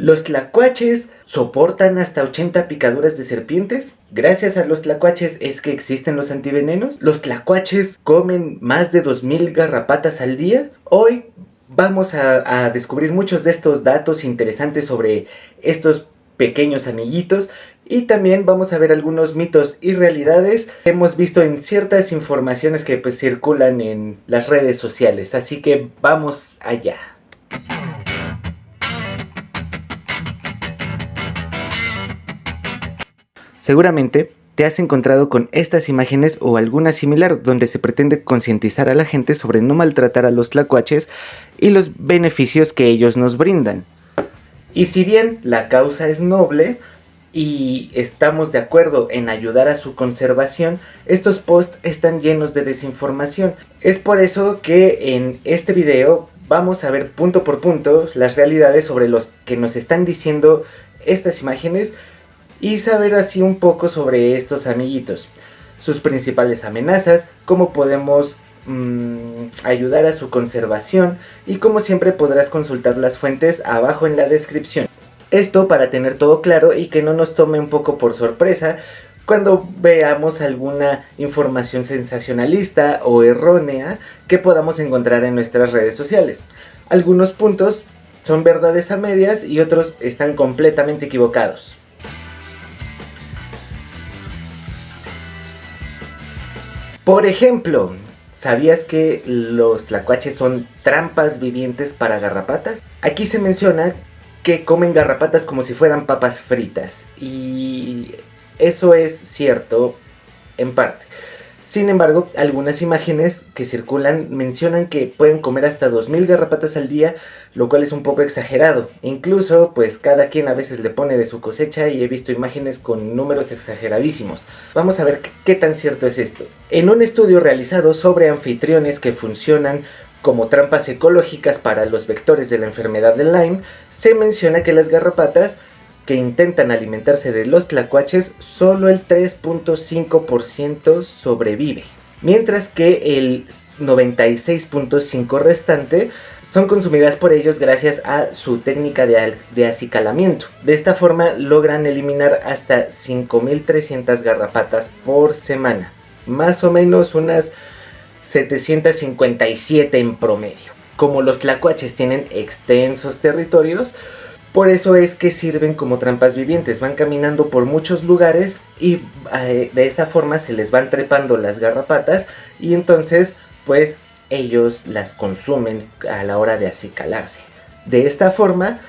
¿Los tlacuaches soportan hasta 80 picaduras de serpientes? Gracias a los tlacuaches es que existen los antivenenos. ¿Los tlacuaches comen más de 2000 garrapatas al día? Hoy vamos a descubrir muchos de estos datos interesantes sobre estos pequeños amiguitos, y también vamos a ver algunos mitos y realidades que hemos visto en ciertas informaciones que pues circulan en las redes sociales. Así que vamos allá. Seguramente te has encontrado con estas imágenes o alguna similar donde se pretende concientizar a la gente sobre no maltratar a los tlacuaches y los beneficios que ellos nos brindan. Y si bien la causa es noble y estamos de acuerdo en ayudar a su conservación, estos posts están llenos de desinformación. Es por eso que en este video vamos a ver punto por punto las realidades sobre los que nos están diciendo estas imágenes y saber así un poco sobre estos amiguitos, sus principales amenazas, cómo podemos ayudar a su conservación, y como siempre podrás consultar las fuentes abajo en la descripción. Esto para tener todo claro y que no nos tome un poco por sorpresa cuando veamos alguna información sensacionalista o errónea que podamos encontrar en nuestras redes sociales. Algunos puntos son verdades a medias y otros están completamente equivocados. Por ejemplo, ¿sabías que los tlacuaches son trampas vivientes para garrapatas? Aquí se menciona que comen garrapatas como si fueran papas fritas, y eso es cierto en parte. Sin embargo, algunas imágenes que circulan mencionan que pueden comer hasta 2000 garrapatas al día, lo cual es un poco exagerado. Incluso, pues cada quien a veces le pone de su cosecha y he visto imágenes con números exageradísimos. Vamos a ver qué tan cierto es esto. En un estudio realizado sobre anfitriones que funcionan como trampas ecológicas para los vectores de la enfermedad de Lyme, se menciona que las garrapatas que intentan alimentarse de los tlacuaches, solo el 3.5% sobrevive, mientras que el 96.5% restante son consumidas por ellos gracias a su técnica de acicalamiento. De esta forma logran eliminar hasta 5300 garrapatas por semana, más o menos unas 757 en promedio. Como los tlacuaches tienen extensos territorios, por eso es que sirven como trampas vivientes. Van caminando por muchos lugares y de esa forma se les van trepando las garrapatas, y entonces pues ellos las consumen a la hora de acicalarse. De esta forma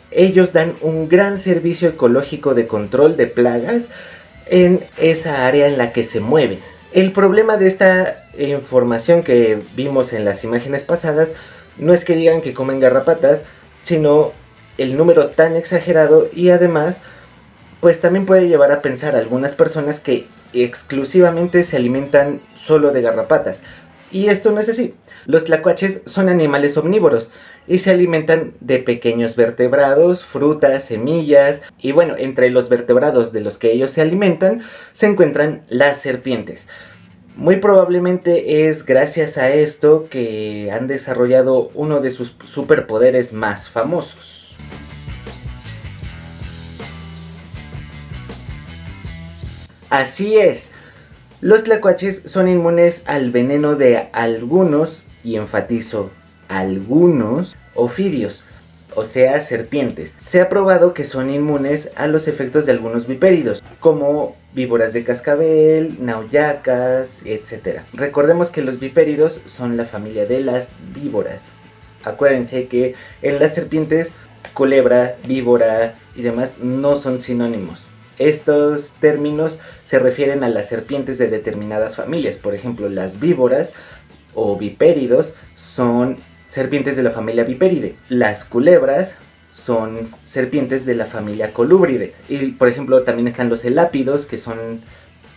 ellos dan un gran servicio ecológico de control de plagas en esa área en la que se mueven. El problema de esta información que vimos en las imágenes pasadas no es que digan que comen garrapatas, sino el número tan exagerado, y además pues también puede llevar a pensar a algunas personas que exclusivamente se alimentan solo de garrapatas, y esto no es así. Los tlacuaches son animales omnívoros y se alimentan de pequeños vertebrados, frutas, semillas, y bueno, entre los vertebrados de los que ellos se alimentan se encuentran las serpientes. Muy probablemente es gracias a esto que han desarrollado uno de sus superpoderes más famosos. Así es, los tlacuaches son inmunes al veneno de algunos, y enfatizo algunos, ofidios, o sea serpientes. Se ha probado que son inmunes a los efectos de algunos vipéridos, como víboras de cascabel, nauyacas, etc. Recordemos que los vipéridos son la familia de las víboras. Acuérdense que en las serpientes, culebra, víbora y demás no son sinónimos. Estos términos se refieren a las serpientes de determinadas familias. Por ejemplo, las víboras o vipéridos son serpientes de la familia Viperidae. Las culebras son serpientes de la familia Colúbride. Y por ejemplo también están los elápidos, que son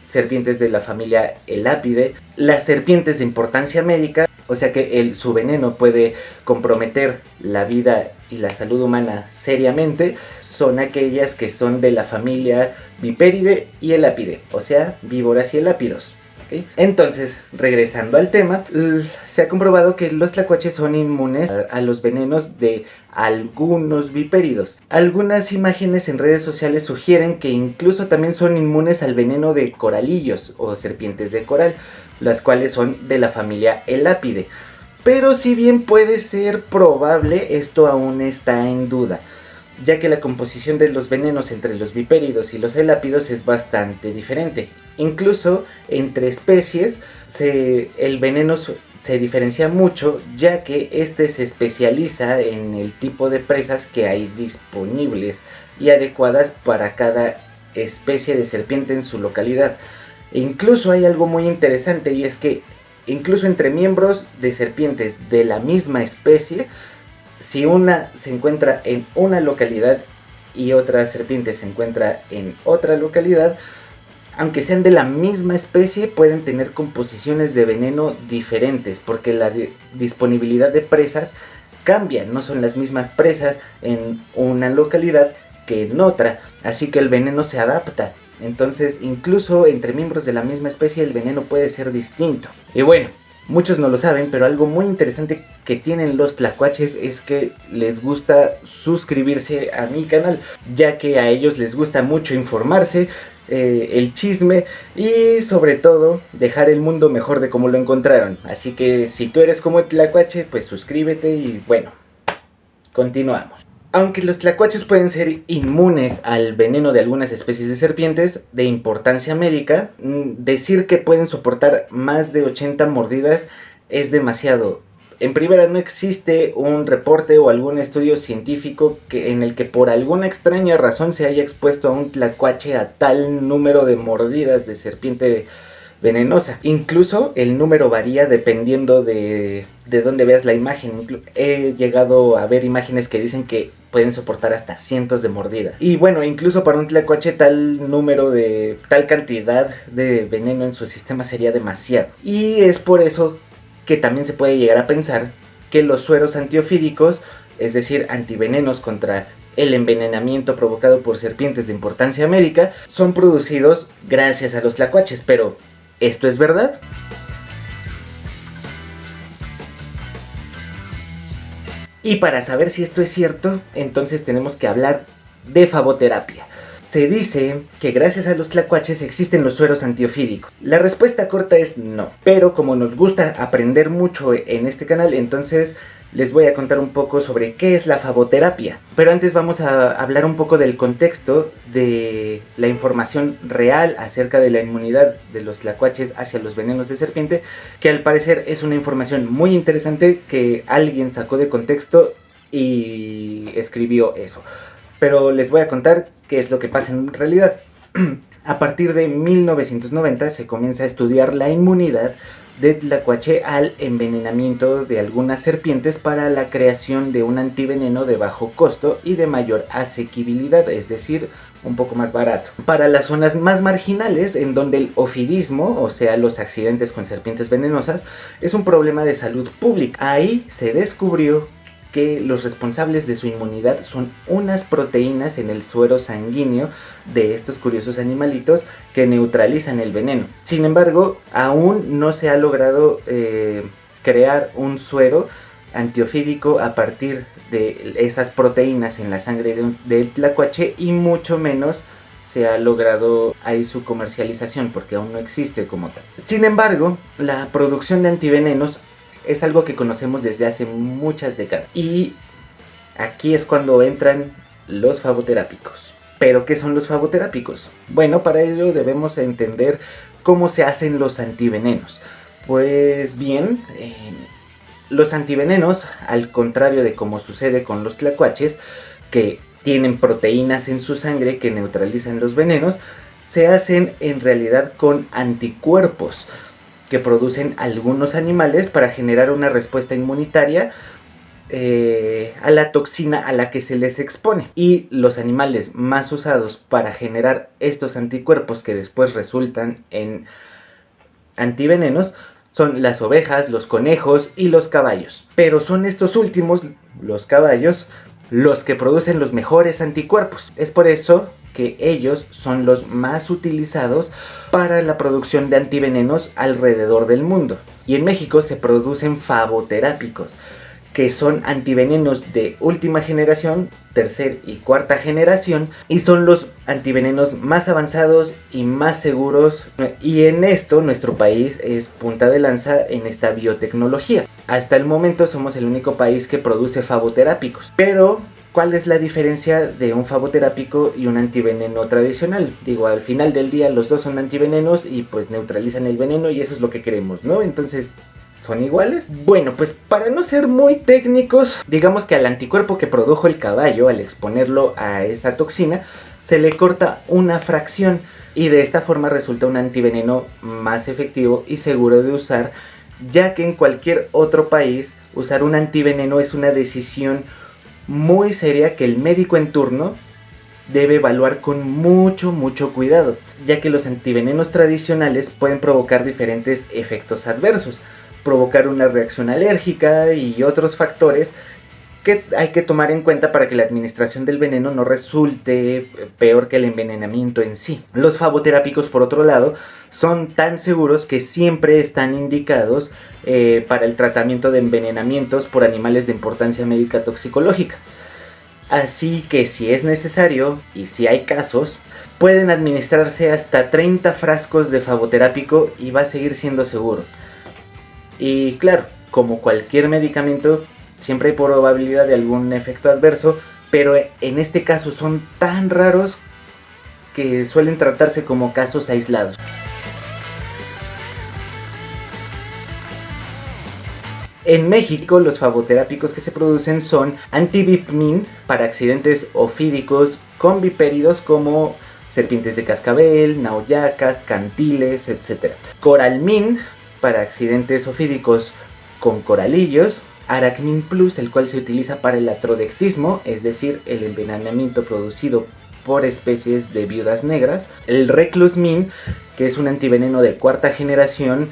serpientes de la familia Elapide. Las serpientes de importancia médica, o sea que su veneno puede comprometer la vida y la salud humana seriamente, son aquellas que son de la familia Viperidae y Elapide, o sea, víboras y elápidos. ¿ok? Entonces, regresando al tema, se ha comprobado que los tlacuaches son inmunes a los venenos de algunos vipéridos. Algunas imágenes en redes sociales sugieren que incluso también son inmunes al veneno de coralillos o serpientes de coral, las cuales son de la familia Elapidae. Pero si bien puede ser probable, esto aún está en duda, ya que la composición de los venenos entre los vipéridos y los elápidos es bastante diferente. Incluso entre especies el veneno se diferencia mucho, ya que este se especializa en el tipo de presas que hay disponibles y adecuadas para cada especie de serpiente en su localidad. E incluso hay algo muy interesante, y es que incluso entre miembros de serpientes de la misma especie, si una se encuentra en una localidad y otra serpiente se encuentra en otra localidad, aunque sean de la misma especie, pueden tener composiciones de veneno diferentes, porque la disponibilidad de presas cambia, no son las mismas presas en una localidad que en otra, así que el veneno se adapta. Entonces, incluso entre miembros de la misma especie, el veneno puede ser distinto. Y bueno, muchos no lo saben, pero algo muy interesante que tienen los tlacuaches es que les gusta suscribirse a mi canal, ya que a ellos les gusta mucho informarse, el chisme y sobre todo dejar el mundo mejor de como lo encontraron. Así que si tú eres como el tlacuache, pues suscríbete y bueno, continuamos. Aunque los tlacuaches pueden ser inmunes al veneno de algunas especies de serpientes de importancia médica, decir que pueden soportar más de 80 mordidas es demasiado. En primera, no existe un reporte o algún estudio científico en el que por alguna extraña razón se haya expuesto a un tlacuache a tal número de mordidas de serpiente venenosa. Incluso el número varía dependiendo de dónde veas la imagen. He llegado a ver imágenes que dicen que pueden soportar hasta cientos de mordidas. Y bueno, incluso para un tlacuache tal cantidad de veneno en su sistema sería demasiado. Y es por eso que también se puede llegar a pensar que los sueros antiofídicos, es decir, antivenenos contra el envenenamiento provocado por serpientes de importancia médica, son producidos gracias a los tlacuaches. Pero, ¿esto es verdad? Y para saber si esto es cierto, entonces tenemos que hablar de fagoterapia. Se dice que gracias a los tlacuaches existen los sueros antiofídicos. La respuesta corta es no, pero como nos gusta aprender mucho en este canal, entonces les voy a contar un poco sobre qué es la fagoterapia. Pero antes vamos a hablar un poco del contexto de la información real acerca de la inmunidad de los tlacuaches hacia los venenos de serpiente, que al parecer es una información muy interesante que alguien sacó de contexto y escribió eso. Pero les voy a contar qué es lo que pasa en realidad. A partir de 1990 se comienza a estudiar la inmunidad de tlacuache al envenenamiento de algunas serpientes para la creación de un antiveneno de bajo costo y de mayor asequibilidad, es decir, un poco más barato. Para las zonas más marginales, en donde el ofidismo, o sea, los accidentes con serpientes venenosas, es un problema de salud pública. Ahí se descubrió que los responsables de su inmunidad son unas proteínas en el suero sanguíneo de estos curiosos animalitos que neutralizan el veneno. Sin embargo, aún no se ha logrado crear un suero antiofídico a partir de esas proteínas en la sangre del tlacuache, y mucho menos se ha logrado ahí su comercialización, porque aún no existe como tal. Sin embargo, la producción de antivenenos es algo que conocemos desde hace muchas décadas. Y aquí es cuando entran los fagoterápicos. ¿Pero qué son los fagoterápicos? Bueno, para ello debemos entender cómo se hacen los antivenenos. Pues bien, los antivenenos, al contrario de como sucede con los tlacuaches, que tienen proteínas en su sangre que neutralizan los venenos, se hacen en realidad con anticuerpos que producen algunos animales para generar una respuesta inmunitaria a la toxina a la que se les expone. Y los animales más usados para generar estos anticuerpos, que después resultan en antivenenos, son las ovejas, los conejos y los caballos. Pero son estos últimos, los caballos, los que producen los mejores anticuerpos. Es por eso que ellos son los más utilizados para la producción de antivenenos alrededor del mundo. Y en México se producen favoterápicos, que son antivenenos de última generación, tercera y cuarta generación, y son los antivenenos más avanzados y más seguros, y en esto nuestro país es punta de lanza en esta biotecnología. Hasta el momento somos el único país que produce favoterápicos, pero ¿cuál es la diferencia de un favoterápico y un antiveneno tradicional? Digo, al final del día los dos son antivenenos y pues neutralizan el veneno y eso es lo que queremos, ¿no? Entonces, ¿son iguales? Bueno, pues para no ser muy técnicos, digamos que al anticuerpo que produjo el caballo al exponerlo a esa toxina, se le corta una fracción y de esta forma resulta un antiveneno más efectivo y seguro de usar, ya que en cualquier otro país usar un antiveneno es una decisión muy seria que el médico en turno debe evaluar con mucho cuidado, ya que los antivenenos tradicionales pueden provocar diferentes efectos adversos, provocar una reacción alérgica y otros factores que hay que tomar en cuenta para que la administración del veneno no resulte peor que el envenenamiento en sí. Los favoterápicos, por otro lado, son tan seguros que siempre están indicados para el tratamiento de envenenamientos por animales de importancia médica toxicológica. Así que si es necesario, y si hay casos, pueden administrarse hasta 30 frascos de favoterápico y va a seguir siendo seguro. Y claro, como cualquier medicamento, siempre hay probabilidad de algún efecto adverso, pero en este caso son tan raros que suelen tratarse como casos aislados. En México, los favoterápicos que se producen son antivipmin para accidentes ofídicos con vipéridos como serpientes de cascabel, nauyacas, cantiles, etc. Coralmin para accidentes ofídicos con coralillos. Aracmin Plus, el cual se utiliza para el atrodectismo, es decir, el envenenamiento producido por especies de viudas negras. El Reclusmin, que es un antiveneno de cuarta generación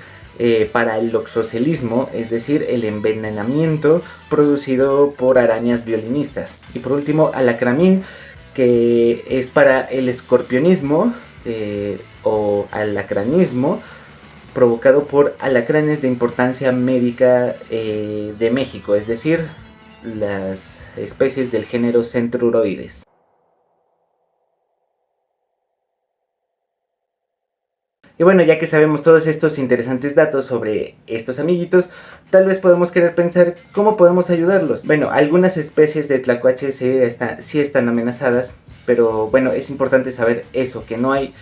para el loxocelismo, es decir, el envenenamiento producido por arañas violinistas. Y por último, Alacramin, que es para el escorpionismo o alacranismo, provocado por alacranes de importancia médica de México, es decir, las especies del género Centruroides. Y bueno, ya que sabemos todos estos interesantes datos sobre estos amiguitos, tal vez podemos querer pensar cómo podemos ayudarlos. Bueno, algunas especies de tlacuache sí están amenazadas, pero bueno, es importante saber eso, que no hay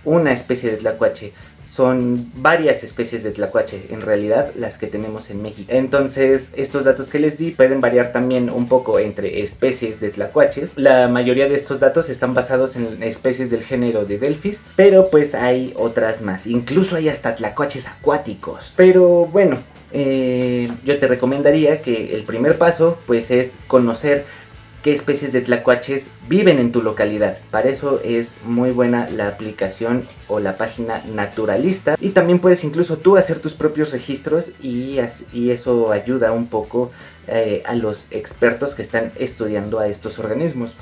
una especie de tlacuache, son varias especies de tlacuache en realidad las que tenemos en México. Entonces estos datos que les di pueden variar también un poco entre especies de tlacuaches. La mayoría de estos datos están basados en especies del género de Delphis, pero pues hay otras más, incluso hay hasta tlacuaches acuáticos. Pero bueno, yo te recomendaría que el primer paso pues es conocer qué especies de tlacuaches viven en tu localidad. Para eso es muy buena la aplicación o la página Naturalista, y también puedes incluso tú hacer tus propios registros y eso ayuda un poco a los expertos que están estudiando a estos organismos,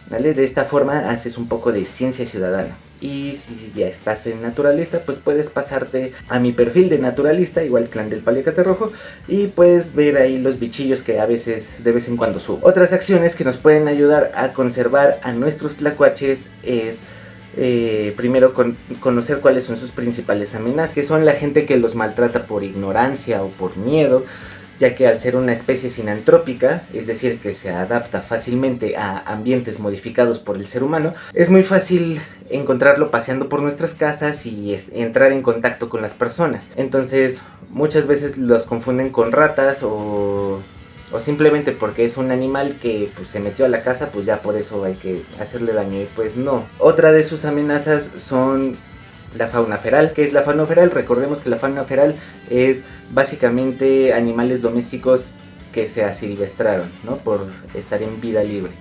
¿vale? De esta forma haces un poco de ciencia ciudadana. Y si ya estás en Naturalista, pues puedes pasarte a mi perfil de Naturalista, igual Clan del Paliacate Rojo, y puedes ver ahí los bichillos que a veces, de vez en cuando subo. Otras acciones que nos pueden ayudar a conservar a nuestros tlacuaches es primero conocer cuáles son sus principales amenazas, que son la gente que los maltrata por ignorancia o por miedo, ya que al ser una especie sinantrópica, es decir, que se adapta fácilmente a ambientes modificados por el ser humano, es muy fácil encontrarlo paseando por nuestras casas y entrar en contacto con las personas. Entonces, muchas veces los confunden con ratas o simplemente porque es un animal que pues, se metió a la casa, pues ya por eso hay que hacerle daño, y pues no. Otra de sus amenazas son la fauna feral. ¿Qué es la fauna feral? Recordemos que la fauna feral es básicamente animales domésticos que se asilvestraron, ¿no? Por estar en vida libre,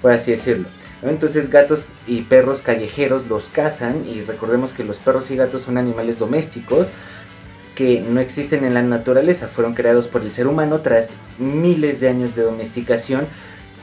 por así decirlo. Entonces gatos y perros callejeros los cazan, y recordemos que los perros y gatos son animales domésticos que no existen en la naturaleza, fueron creados por el ser humano tras miles de años de domesticación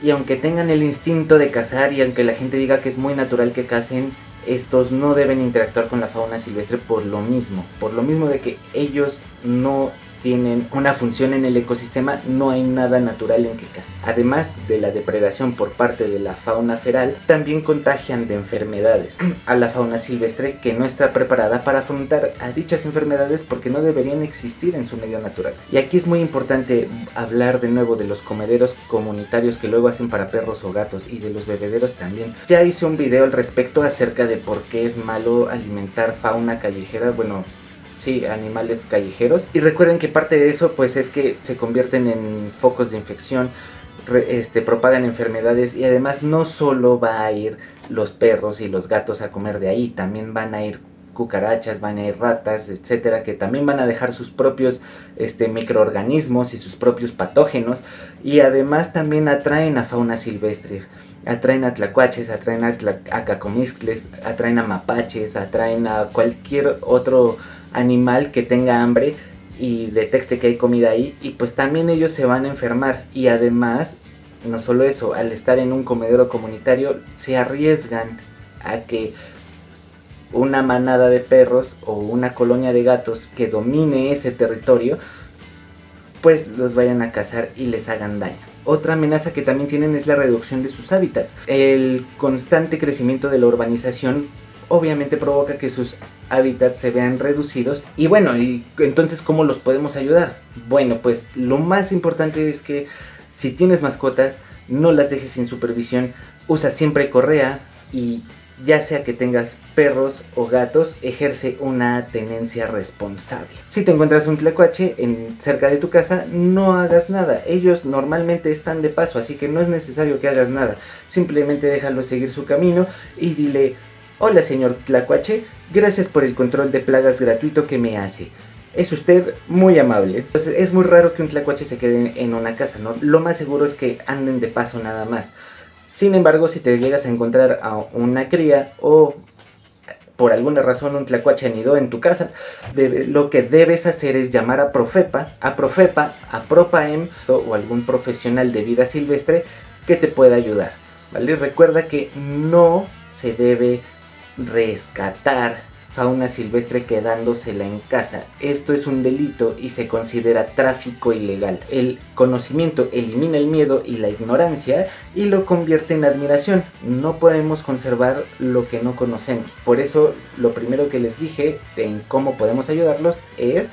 y aunque tengan el instinto de cazar y aunque la gente diga que es muy natural que cacen, estos no deben interactuar con la fauna silvestre por lo mismo de que ellos no tienen una función en el ecosistema, no hay nada natural en que casen. Además de la depredación por parte de la fauna feral, también contagian de enfermedades a la fauna silvestre, que no está preparada para afrontar a dichas enfermedades porque no deberían existir en su medio natural. Y aquí es muy importante hablar de nuevo de los comederos comunitarios que luego hacen para perros o gatos, y de los bebederos también. Ya hice un video al respecto acerca de por qué es malo alimentar fauna callejera, bueno, sí, animales callejeros. Y recuerden que parte de eso pues es que se convierten en focos de infección, propagan enfermedades, y además no solo va a ir los perros y los gatos a comer de ahí, también van a ir cucarachas, van a ir ratas, etcétera, que también van a dejar sus propios microorganismos y sus propios patógenos, y además también atraen a fauna silvestre. Atraen a tlacuaches, atraen a cacomixtles, atraen a mapaches, atraen a cualquier otro animal que tenga hambre y detecte que hay comida ahí, y pues también ellos se van a enfermar. Y además, no solo eso, al estar en un comedero comunitario se arriesgan a que una manada de perros o una colonia de gatos que domine ese territorio pues los vayan a cazar y les hagan daño. Otra amenaza que también tienen es la reducción de sus hábitats. El constante crecimiento de la urbanización obviamente provoca que sus hábitats se vean reducidos. Y bueno, y entonces ¿cómo los podemos ayudar? Bueno, pues lo más importante es que si tienes mascotas, no las dejes sin supervisión, usa siempre correa, y ya sea que tengas perros o gatos, ejerce una tenencia responsable. Si te encuentras un tlacuache cerca de tu casa, no hagas nada. Ellos normalmente están de paso, así que no es necesario que hagas nada. Simplemente déjalo seguir su camino y dile: hola señor tlacuache, gracias por el control de plagas gratuito que me hace. Es usted muy amable. Entonces, es muy raro que un tlacuache se quede en una casa, ¿no? Lo más seguro es que anden de paso nada más. Sin embargo, si te llegas a encontrar a una cría o por alguna razón un tlacuache anidó en tu casa, lo que debes hacer es llamar a Profepa, a Propaem o algún profesional de vida silvestre que te pueda ayudar, ¿vale? Recuerda que no se debe rescatar fauna silvestre quedándosela en casa. Esto es un delito y se considera tráfico ilegal. El conocimiento elimina el miedo y la ignorancia y lo convierte en admiración. No podemos conservar lo que no conocemos. Por eso lo primero que les dije en cómo podemos ayudarlos es: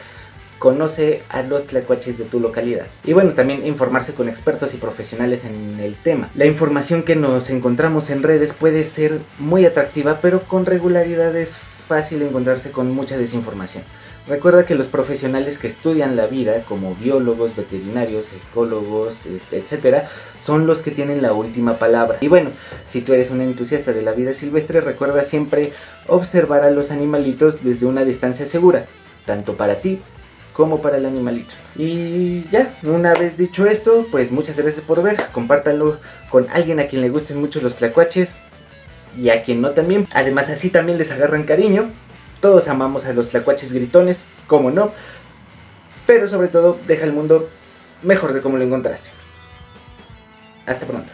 conoce a los tlacuaches de tu localidad. Y bueno, también informarse con expertos y profesionales en el tema. La información que nos encontramos en redes puede ser muy atractiva, pero con regularidad es fácil encontrarse con mucha desinformación. Recuerda que los profesionales que estudian la vida, como biólogos, veterinarios, ecólogos, etcétera, son los que tienen la última palabra. Y bueno, si tú eres un entusiasta de la vida silvestre, recuerda siempre observar a los animalitos desde una distancia segura, tanto para ti como para el animalito. Y ya, una vez dicho esto, pues muchas gracias por ver. Compártanlo con alguien a quien le gusten mucho los tlacuaches y a quien no también. Además, así también les agarran cariño. Todos amamos a los tlacuaches gritones, cómo no, pero sobre todo deja el mundo mejor de como lo encontraste. Hasta pronto.